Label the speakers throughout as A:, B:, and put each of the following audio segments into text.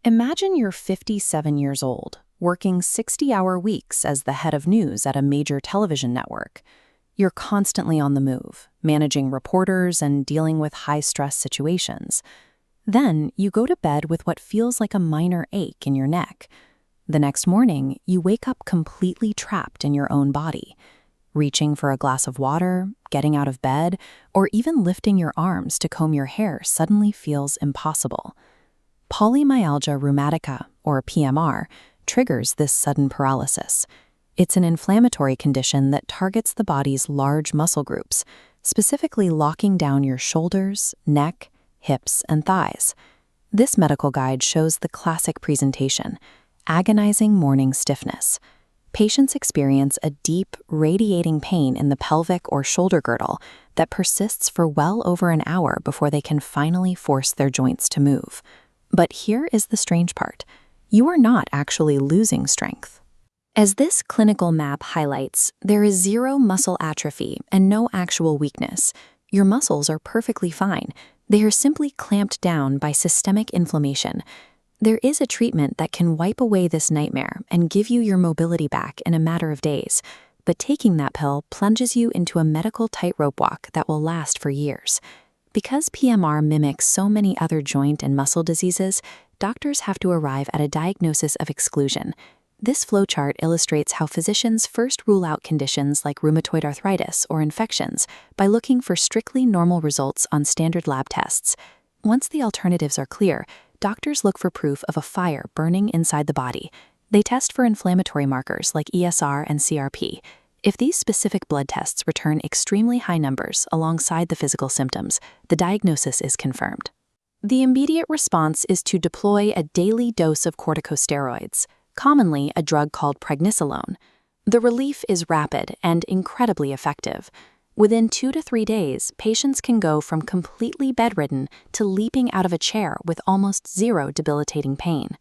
A: Imagine you're 57 years old, working 60-hour weeks as the head of news at a major television network. You're constantly on the move, managing reporters and dealing with high-stress situations. Then you go to bed with what feels like a minor ache in your neck. The next morning, you wake up completely trapped in your own body. Reaching for a glass of water, getting out of bed, or even lifting your arms to comb your hair suddenly feels impossible. Polymyalgia rheumatica, or PMR, triggers this sudden paralysis. It's an inflammatory condition that targets the body's large muscle groups, specifically locking down your shoulders, neck, hips, and thighs. This medical guide shows the classic presentation: agonizing morning stiffness. Patients experience a deep, radiating pain in the pelvic or shoulder girdle that persists for well over an hour before they can finally force their joints to move. But here is the strange part: you are not actually losing strength. As this clinical map highlights, there is zero muscle atrophy and no actual weakness. Your muscles are perfectly fine. They are simply clamped down by systemic inflammation. There is a treatment that can wipe away this nightmare and give you your mobility back in a matter of days, but taking that pill plunges you into a medical tightrope walk that will last for years. Because PMR mimics so many other joint and muscle diseases, doctors have to arrive at a diagnosis of exclusion. This flowchart illustrates how physicians first rule out conditions like rheumatoid arthritis or infections by looking for strictly normal results on standard lab tests. Once the alternatives are clear, doctors look for proof of a fire burning inside the body. They test for inflammatory markers like ESR and CRP. If these specific blood tests return extremely high numbers alongside the physical symptoms, the diagnosis is confirmed. The immediate response is to deploy a daily dose of corticosteroids, commonly a drug called prednisolone. The relief is rapid and incredibly effective. Within 2 to 3 days, patients can go from completely bedridden to leaping out of a chair with almost zero debilitating pain.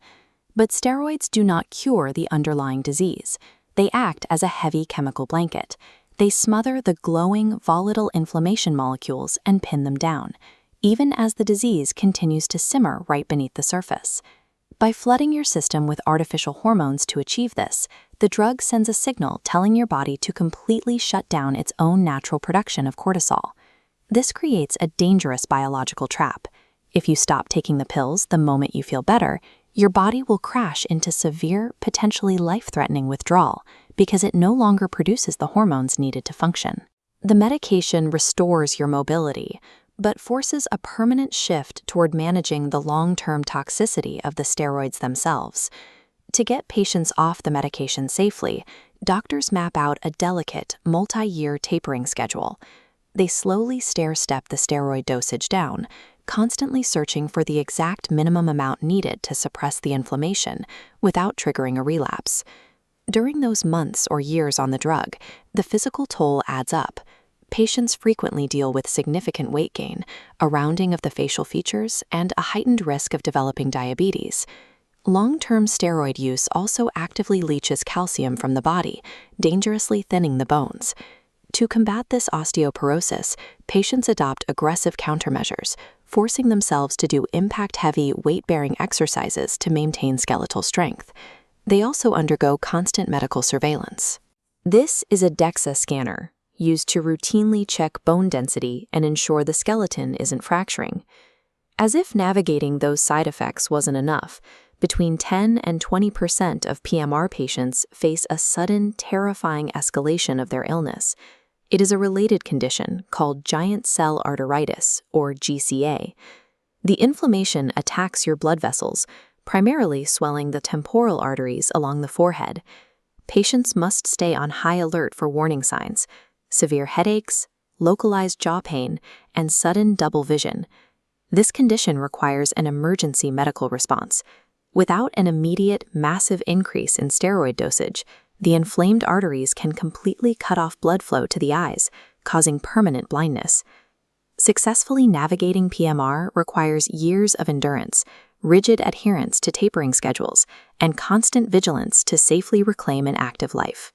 A: But steroids do not cure the underlying disease. They act as a heavy chemical blanket. They smother the glowing, volatile inflammation molecules and pin them down, even as the disease continues to simmer right beneath the surface. By flooding your system with artificial hormones to achieve this, the drug sends a signal telling your body to completely shut down its own natural production of cortisol. This creates a dangerous biological trap. If you stop taking the pills the moment you feel better, your body will crash into severe, potentially life-threatening withdrawal because it no longer produces the hormones needed to function. The medication restores your mobility, but forces a permanent shift toward managing the long-term toxicity of the steroids themselves. To get patients off the medication safely, doctors map out a delicate, multi-year tapering schedule. They slowly stair-step the steroid dosage down, constantly searching for the exact minimum amount needed to suppress the inflammation without triggering a relapse. During those months or years on the drug, the physical toll adds up. Patients frequently deal with significant weight gain, a rounding of the facial features, and a heightened risk of developing diabetes. Long-term steroid use also actively leaches calcium from the body, dangerously thinning the bones. To combat this osteoporosis, patients adopt aggressive countermeasures, forcing themselves to do impact-heavy, weight-bearing exercises to maintain skeletal strength. They also undergo constant medical surveillance. This is a DEXA scanner, used to routinely check bone density and ensure the skeleton isn't fracturing. As if navigating those side effects wasn't enough, between 10 and 20% of PMR patients face a sudden, terrifying escalation of their illness. It is a related condition called giant cell arteritis, or GCA. The inflammation attacks your blood vessels, primarily swelling the temporal arteries along the forehead. Patients must stay on high alert for warning signs: severe headaches, localized jaw pain, and sudden double vision. This condition requires an emergency medical response. Without an immediate, massive increase in steroid dosage, the inflamed arteries can completely cut off blood flow to the eyes, causing permanent blindness. Successfully navigating PMR requires years of endurance, rigid adherence to tapering schedules, and constant vigilance to safely reclaim an active life.